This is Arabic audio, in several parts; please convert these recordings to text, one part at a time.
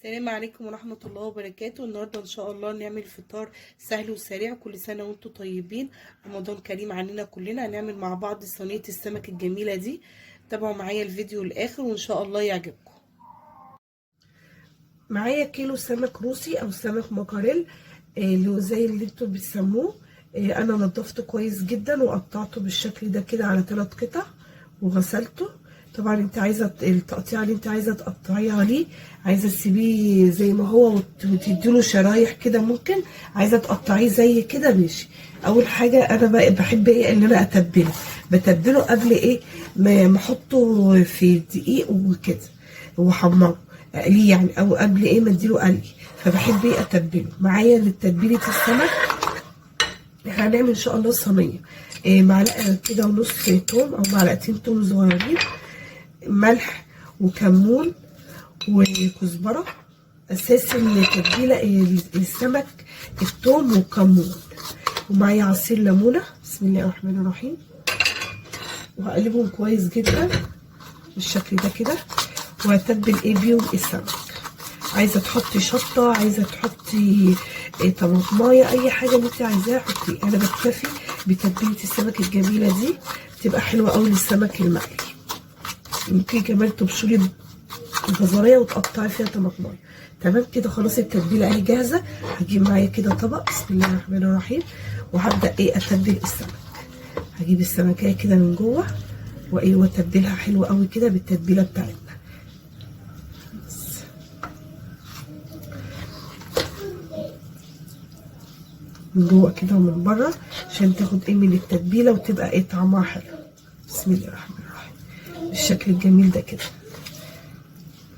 السلام عليكم ورحمة الله وبركاته. النهاردة ان شاء الله نعمل فطار سهل وسريع. كل سنة وانتم طيبين، رمضان كريم علينا كلنا. هنعمل مع بعض صينية السمك الجميلة دي. تابعوا معايا الفيديو للآخر وان شاء الله يعجبكم. معايا كيلو سمك روسي او سمك مكاريل، اللي هو زي اللي انتوا بتسموه. انا نضفته كويس جدا وقطعته بالشكل ده كده على 3 قطع وغسلته. طبعا انت عايزه التقطيع اللي انت عايزه تقطعيه عليه، عايزه تسيبيه زي ما هو وتديله شرايح كده، ممكن عايزه تقطعيه زي كده ماشي. اول حاجه انا بقى بحب ان انا بتبله قبل ما احطه في الدقيق وكده واحمره اقليه يعني، او قبل ما اديله قلي. فبحب اتبله. معايا لتتبيله السمك هنعمل ان شاء الله صينيه. معلقه كده ونص توم او معلقتين توم صغيرين، ملح وكمون وكزبره. اساس التتبيله السمك التوم والكمون. ومعايا عصير ليمونه. بسم الله الرحمن الرحيم. وهقلبهم كويس جدا بالشكل ده كده. وهتبل بيهم السمك. عايزه تحطي شطه، عايزه تحطي طماطمايه، اي حاجه اللي انت عايزاها حطي. انا بكتفي بتتبيله السمك الجميله دي، بتبقى حلوه قوي للسمك المقلي. ممكن كمان تبشري جزريه وتقطعي فيها طماطمايه. تمام كده خلاص التتبيله اهي جاهزه. هجيب معايا كده طبق. بسم الله الرحمن الرحيم. وهبدا اتبل السمك. هجيب السمكيه كده من جوه واتبلها حلوه قوي كده بالتتبيله بتاعتنا. من جوه كده ومن بره عشان تاخد من التتبيله وتبقى طعمها حلو. بسم الله الرحمن الرحيم. بالشكل الجميل ده كده.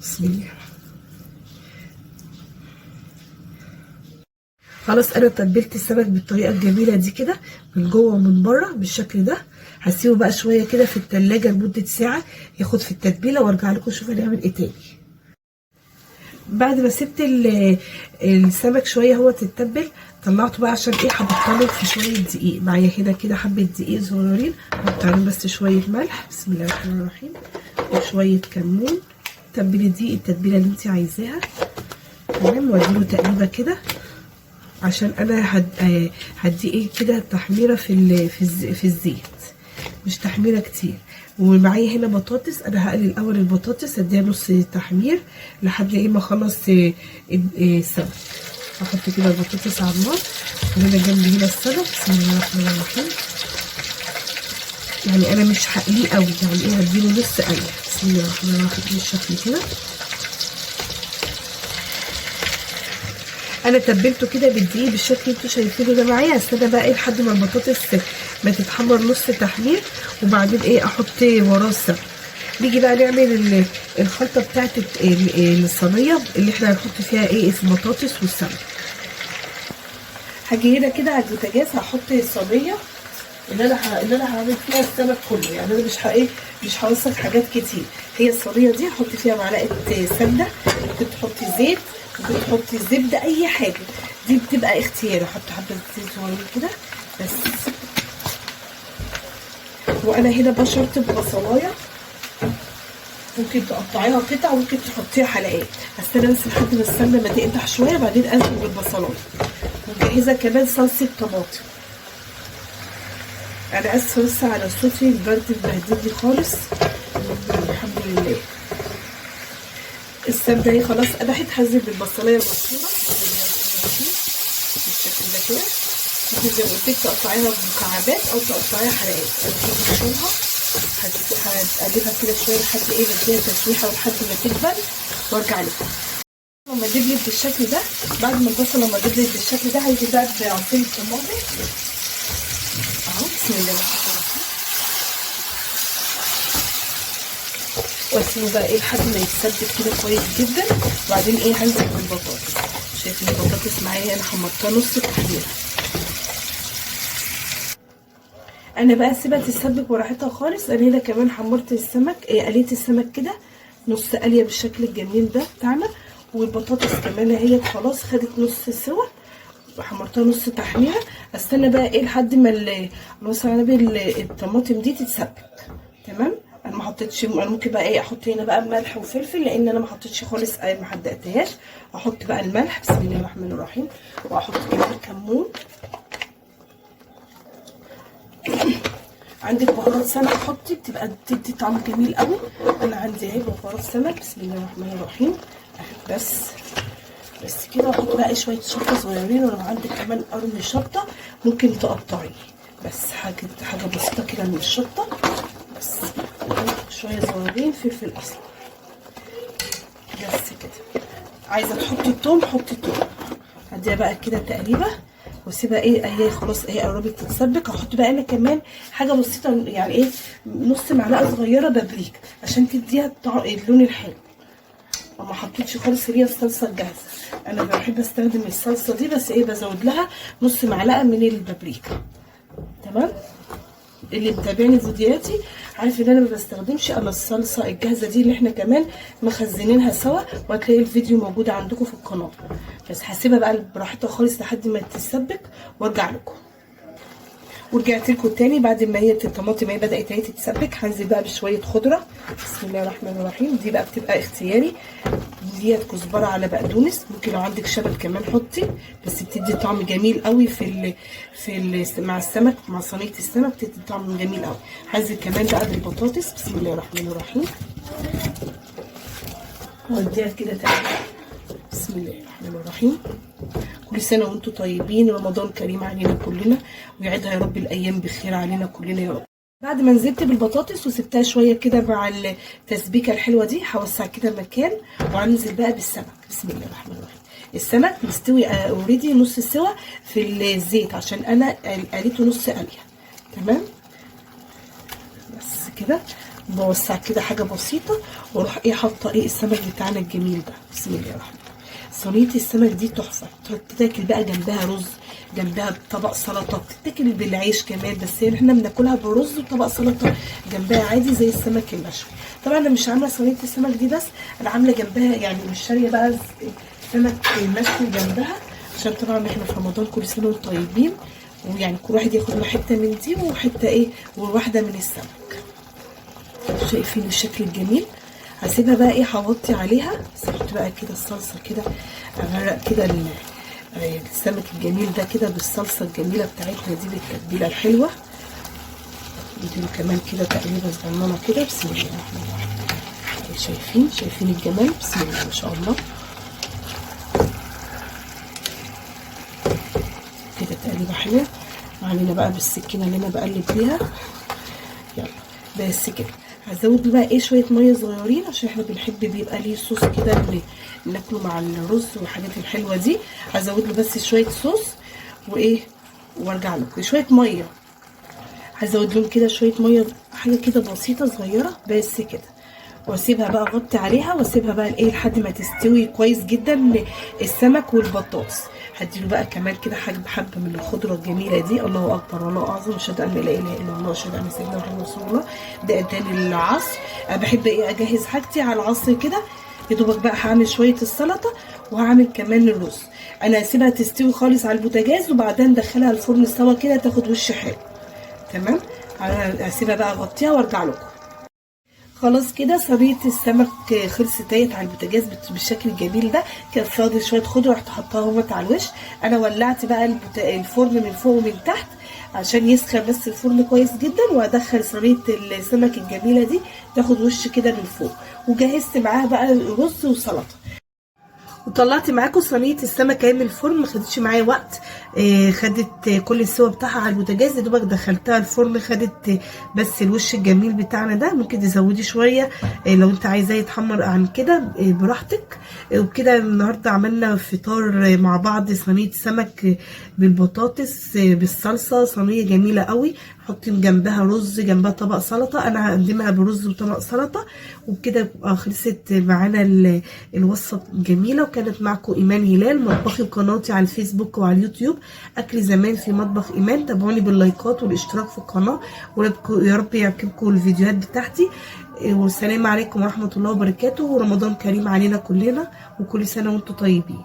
بسم الله. خلاص انا تبلت السمك بالطريقه الجميله دي كده من جوه ومن بره بالشكل ده. هسيبه بقى شويه كده في التلاجة لمده ساعه ياخد في التتبيله، وارجع لكم اشوف هنعمل ايه تاني. بعد ما سبت السمك شويه هو تتبل، طلعته بقى عشان هبطله في شويه دقيق. معايا هنا كده حبه دقيق صغيرين، احط عليهم بس شويه ملح. بسم الله الرحمن الرحيم. وشويه كمون. تبلي دي التتبيله اللي انت عايزاها. تمام. واديله تقليبه كده عشان انا هدي كده تحميره في الزيت، مش تحميره كتير. ومعايا هنا بطاطس. انا هقلي الاول البطاطس اديها نص تحمير لحد ما اخلص السمك. هحط كده البطاطس على النار. وهنا جنبي هنا السمك. بسم الله الرحمن الرحيم. يعني انا مش هقليه قوي، يعني هديله نص قلي. بسم الله الرحمن الرحيم. بالشكل كده انا تبلته كده بالدقيق بالشكل اللي انتوا شايفينه ده معايا. استنى بقى لحد ما البطاطس ما تتحمر نص تحمير، وبعدين احط وراه السمك. نيجي بقى نعمل الخلطه بتاعت الصينيه اللي احنا هنحط فيها البطاطس والسمك. هاجي هنا كده على البوتاجاز هحط الصينيه اللي انا هعمل فيها السمك كله. يعني انا مش هوسخ حاجات كتير. هي الصينيه دي هحط فيها معلقه سمنه، ممكن تحطي زيت، ممكن تحطي زبده، اي حاجه دي بتبقى اختياري. احط حبه زيت صغيرين كده بس. وانا هنا بشرت ببصلايه، ممكن تقطعيها قطع وممكن تحطيها حلقات. هستنى بس لحد ما السمنه ما تقدح شويه بعدين انزل بالبصلايه. ومجهزه كمان صلصه طماطم. انا اسفه بس على صوتي، البرد مبهدلني خالص. الحمد لله. السمنه اهي خلاص قدحت. هنزل بالبصلايه المبشوره بالشكل ده كده. ممكن زي ما قلت لك تقطعيها مكعبات او تقطعيها حلقات. انا بشيلها هقلبها كده شويه لحد ما اديها تشويحه ولحد ما تدبل وارجع لكم. لما دبلت بالشكل ده، بعد ما البصله لما دبلت بالشكل ده هنزل بقى بعصير الطماطم اهو. بسم الله الرحمن الرحيم. واسيبه بقى لحد ما يتسبك كده كويس جدا. وبعدين هنزل بالبطاطس. شايفين البطاطس معايا انا حمرتها نص التحميره. انا بقى سيبها تتسبك براحتها خالص. انا هنا كمان حمرت السمك، قليت السمك كده نص قليه بالشكل الجميل ده بتاعنا. والبطاطس كمان اهي خلاص خدت نص سوا، حمرتها نص تحميره. استنى بقى لحد ما الطماطم دي تتسبك. تمام. ما حطيتش. انا ممكن بقى ايه احط هنا بقى ملح وفلفل، لان انا ما حطيتش خالص، ما حدقتهاش. احط بقى الملح، بسم الله الرحمن الرحيم، واحط كمان كمون. عندك بهارات سمك حطي، بتبقى بتدي طعم جميل قوي. انا عندي اهي بهارات سمك، بسم الله الرحمن الرحيم اهي. بس كده. واحط بقى شويه شطه صغيرين، ولو عندك كمان قرن شطه ممكن تقطعيه، بس حاجه بسيطه كده من الشطه بس. شويه صغيرين فلفل اسمر بس كده. عايزه تحطي الثوم حطي الثوم. هديها بقى كده تقريبا واسيبها ايه اهي. خلاص اهي قربت تتسبك. هحط بقى انا كمان حاجه بسيطه، يعني ايه، نص معلقه صغيره بابريكا عشان تديها اللون الحلو. ما حطيتش خالص هي الصلصه الجاهزه، انا بحب استخدم الصلصه دي بس ايه، بزود لها نص معلقه من البابريكا. تمام. اللي متابعني فيديوهاتي عارف ان انا ما بستخدمش الا الصلصه الجاهزه دي، اللي احنا كمان مخزنينها سوا، وهتلاقي الفيديو موجود عندكم في القناه. بس هسيبها بقى براحتها خالص لحد ما تتسبك وارجع لكم. ورجعت لكم تاني بعد ما هي الطماطم هي بدات هي تتسبك. هنزل بقى بشويه خضره، بسم الله الرحمن الرحيم. دي بقى بتبقى اختياري، ديت كزبره على بقدونس، ممكن لو عندك شبت كمان حطي، بس بتدي طعم جميل قوي مع السمك، مع صينيه السمك بتدي طعم جميل قوي. هنزل كمان بقى بالبطاطس، بسم الله الرحمن الرحيم، واديها كده تاني، بسم الله الرحمن الرحيم. كل سنه وانتم طيبين، رمضان كريم علينا كلنا، ويعيدها يا رب الايام بخير علينا كلنا يا رب. بعد ما نزلت بالبطاطس وسبتها شويه كده مع التسبيكه الحلوه دي، هوسع كده مكان وهنزل بقى بالسمك، بسم الله الرحمن الرحيم. السمك مستوي اوريدي نص سوا في الزيت، عشان انا قليته نص قليه. تمام. بس كده بوسع كده حاجه بسيطه، واروح ايه حاطه ايه السمك بتاعنا الجميل ده، بسم الله الرحمن الرحيم. صينيه السمك دي تحفه، تتاكل بقى جنبها رز، جنبها طبق سلطه، بتتاكل بالعيش كمان، بس احنا بناكلها برز وطبق سلطه جنبها عادي زي السمك المشوي. طبعا انا مش عامله صينيه السمك دي بس، انا عامله جنبها يعني مش شاريه بقى سمك مشوي جنبها، عشان طبعا احنا في رمضان كل سنه وانتم طيبين، ويعني كل واحد ياخد له حته من دي وحته ايه وواحده من السمك. شايفين الشكل الجميل. هسيبها بقى ايه هوطي عليها، بس احط بقى كده الصلصه كده، اغرق كده السمك الجميل ده كده بالصلصه الجميله بتاعتنا دي، بالتتبيله الحلوه. نديله كمان كده تقريبا صغننه كده، بسم الله الرحمن الرحيم. شايفين الجمال، بسم الله ما شاء الله. كده تقريبا حلوه. علينا بقى بالسكينه اللي انا بقلب بيها. يلا بس كده. هزود بقى ايه شويه ميه صغيرين، عشان احنا بنحب بيبقى ليه صوص كده اللي ناكله مع الرز والحاجات الحلوه دي. هزود له بس شويه صوص وايه، وارجع لكم شويه ميه. هزود لهم كده شويه ميه، حاجه كده بسيطه صغيره بس كده، واسيبها بقى اغطي عليها، واسيبها بقى ايه لحد ما تستوي كويس جدا السمك والبطاطس. هديله بقى كمان كده حبه من الخضره الجميله دي. الله اكبر والله اعظم، اشهد ان لا اله الا الله، اشهد ان سيدنا محمد رسول الله. ده اذان العصر. انا بحب ايه اجهز حاجتي على العصر كده، يا دوبك بقى هعمل شويه السلطه وهعمل كمان الرز. انا هسيبها تستوي خالص على البوتاجاز، وبعدين ندخلها الفرن سوا كده تاخد وش حلو. تمام. هسيبها بقى اغطيها وارجع لكم. خلاص كده صينيه السمك خلصت اهيت على البوتاجاز بالشكل الجميل ده. كان فاضل شويه خضره، رحت حطاها اهوت على الوش. انا ولعت بقى الفرن من فوق ومن تحت عشان يسخن بس الفرن كويس جدا، وادخل صينيه السمك الجميله دي تاخد وش كده من فوق. وجهزت معاها بقى رز وسلطه، وطلعت معاكم صينيه السمك اهي من الفرن. ما خدتش معايا وقت، خدت كل السوا بتاعها على البوتاجاز، يا دوبك دخلتها الفرن خدت بس الوش الجميل بتاعنا ده. ممكن تزودي شويه لو انت عايزاه يتحمر عن كده براحتك. وبكده النهارده عملنا فطار مع بعض، صينيه سمك بالبطاطس بالصلصه، صينيه جميله قوي. حطي جنبها رز، جنبها طبق سلطه. انا هقدمها برز وطبق سلطه. وبكده خلصت معانا الوصفه الجميله. وكانت معكم ايمان هلال، مطبخي وقناتي على الفيسبوك وعلى اليوتيوب اكل زمان في مطبخ ايمان. تابعوني باللايكات والاشتراك في القناه، ويا رب يعجبكم الفيديوهات بتاعتي. والسلام عليكم ورحمه الله وبركاته، ورمضان كريم علينا كلنا، وكل سنه وانتم طيبين.